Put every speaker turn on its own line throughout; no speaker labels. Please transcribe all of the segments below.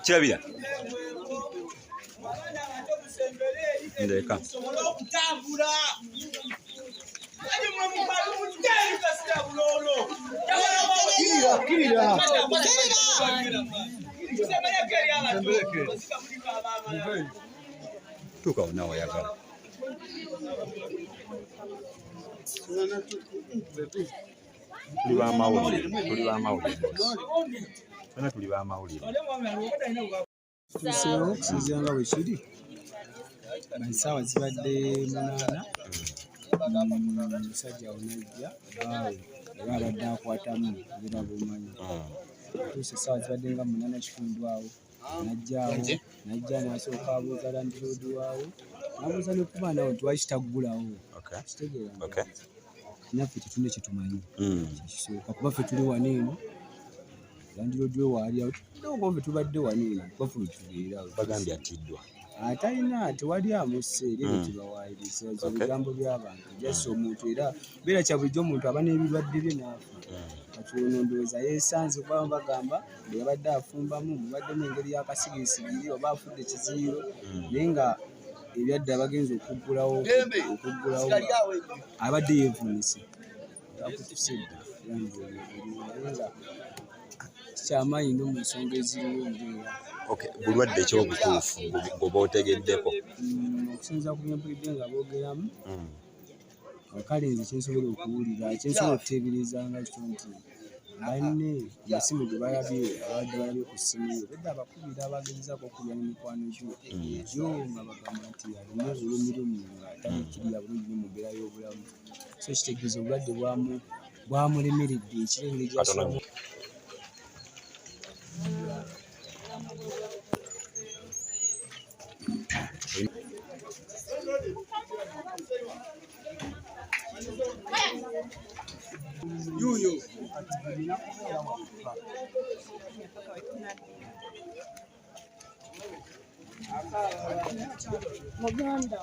kirabira ndeka tuka unawayagala tuli b'amawulire
tuseewo okusinziira nga bwe kiri essaawa zibadde 8 omusajja onajja baawe era abadde akwatamu era bumanyi tuuse essaawa zibadde nga 8:00 awo najja n'asooka abuuza landiroodi waawo n'abuuza n'okuba nawe twakitaggulawo kitegeera naffe tetulina kyetumanyi kisooka kuba ffe tuli wano eno landiroodi we waali awo tuddewogombe tubadde wano eno kuba ffe wetubeerawo
bagambye attiddwa
atalina tewali amusse eri ebyo tebawaayiriza ebigambo by'abantu jasi omuntu era beera kya bulijjo omuntu aba n'ebirwadde bye naafa kati ono ndowooza yeesanze kuba bagamba bwe yabadde afumbamu mubaddemu engeri y'akasigirisigi oba afudde kiziiro naye nga ebyadde abagenzi okuggulawo abadde yeevuunise akutusedde nga kikyamaanyi no mu nsonga eziriwo mbeera
bulwadde ekyobutuufu goba otegeddeko
okusinza ku byempulidde nga boogeramu kale nze kyensobola okuwulira kyensobola okuteebereza nga kyo nti banne amasimu ge balabye abadde balabye ku ssimu bedda abakubira abagezezaako okulya n'emikwano gyo egyo nga bagamba nti alina obulumilumi nga talikirira bulungi mu mbeera y'obulamu so kitegeeza obulwadde bwamulemeredde ekirengere gyasobola yuyo
Muganda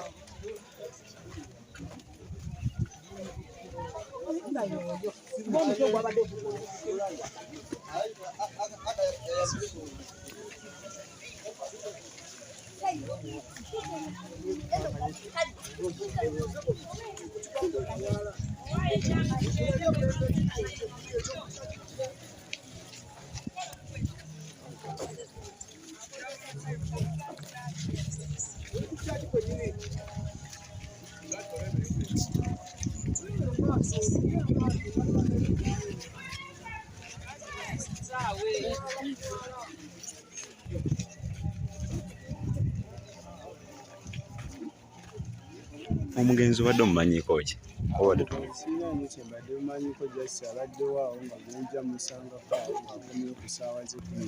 omugenzi obadde omumanyiiko ki obadde
sinani kyembadde mumanyiko jasi abaddewoawo nga gonja musangako awo ngaakomye ku ssaawa z'12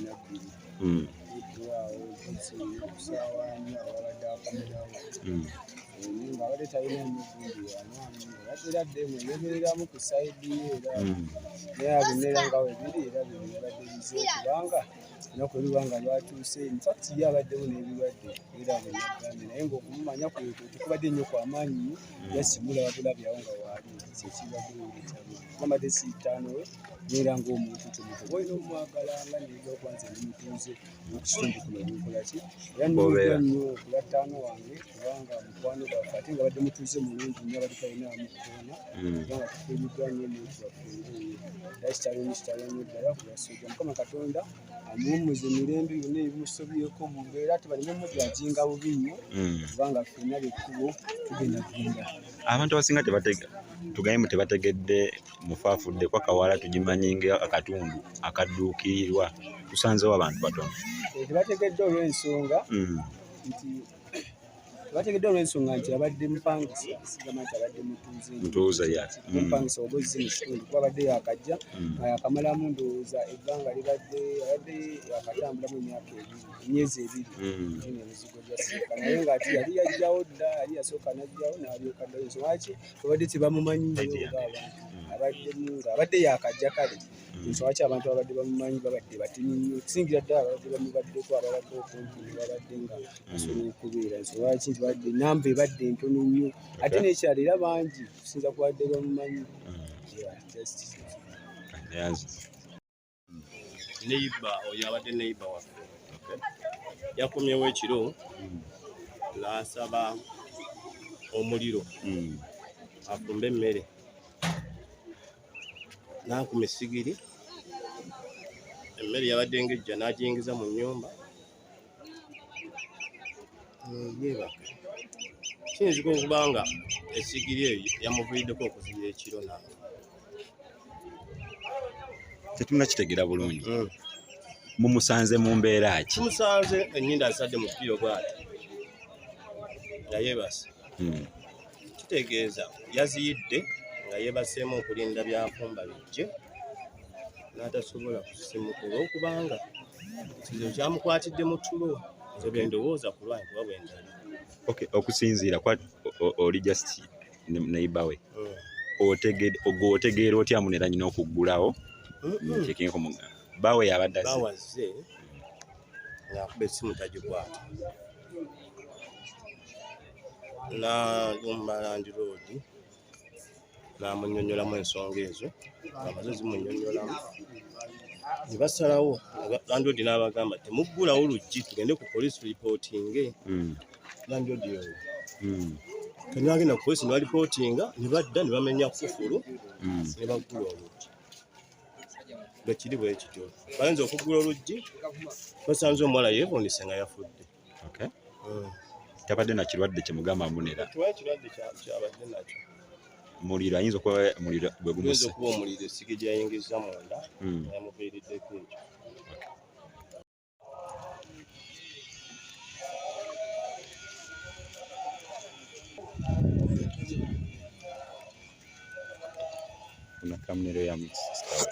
awo ku ssaawa 4 awabadde akomerawo nga abadde talina emivundi wano addemu eyogereramu ku sayidi ye era naye abinera nga webiri era bibadde bize kubanga enaku ebiba nga lwatuuse infacti ye abaddemu n'ebirwadde era bwenagambye naye ngaokumumanya tekubadde nnyo kwamaanyi yasimula bulabyawo nga waali kyekibadde weetamu nambadde siitaano we neera ng'omuntu kyomuntu olina omwagala nga nera okwanza nemutuuze okukitundu kuno omukolaki era nnyumirwa nnyo okulattaano wange kubanga mukwano gwaffe ate nga badde mutuuze mulungi nnyo abadde talinamu kukoona kubanga tukuumiddwa nnyo omuntu waffe era kitalonye ddala kubasojja mukama katonda amuwummuza emirembe yonna ebimusobyeko mu mbeera ate baleme mujajinga bubi nnyo kubanga ffenna bekkubo tugenda kugenda
abantu abasinga tugambe tebategedde mufaafudde kwa kawala tugimanyi nga akatundu akadduukirirwa tusanzewo abantu batono
tebategedde olw'ensonga nti abadde mupangisa sigamba nti abadde
mutuuze
mupangisa obozi mu kitundu kuba abadde yakajja nga yakamalamu ndowooza ebbanga abadde yakatambulamu emyezi 2 tina emizigo gya siika naye ngaati yali yajjawo dda yali yasooka najjawo n'alyoka ddayo ensonga ki babadde tebamumanyi nnyo abadde yakajja kale ensonga ki abantu abadde bamumanyi babadde batini nnyo okusingira ddala abadde bamubaddeko ababadde okumpi babadde nga basobola okubeera ensonga ki nti badde namba ebadde ntono nnyo ate n'ekyalo era bangi okusinza ku badde bamumanyi
neighbor oyo abadde neighbor waffe yakomyewo ekiro n'asaba omuliro afumbe emmere n'akuma essigiri emmere yabadde ngejja n'agiyingiza mu nnyumba yeebaka kiyinzika okuba nga essigiri eyo yamuviiriddeko okuzibira ekiro nawe
tetunakitegeera bulungi mumusanze mu mbeera ki
tumusanze ennyindo azadde mu ppiro bw'ati nga yeebase kitegeeza yaziyidde nga yeebaseemu okulinda byafumba bijje n'atasobola kusimuka olw'okubanga ekizibu kyamukwatidde mu tulo nze bwe ndowooza ku lwanyi kuba bwe ndali
okusinziira oli just neighbor we otegeera otya munera nyina okuggulawo bawe yabadde
bawazze ng'akuba essimu tagikwata n'alumba Land Road n'amunnyonnyolamu ensonga ezo amaze zimunnyonnyolamu ne basalawo Land Road n'abagamba temuggulawo luggi tugende ku police reportinge Land Road yoyo kanibagenda ku police ne baripootinga ne badda ne bamenya kufulu ne baggula oluggi bwekiri bwe kityo bayinza okuggula oluggi basanze omuwala yeebonese nga yafudde
tabadde na kirwadde kyemugamba munera
ekirwadde kyabadde nakyo
muliro ayinza okuba muliro gwegumusse
okuba omuliro essige gyayingiza munda yamuviiriddeko ekyo
kuna kamnero ya sister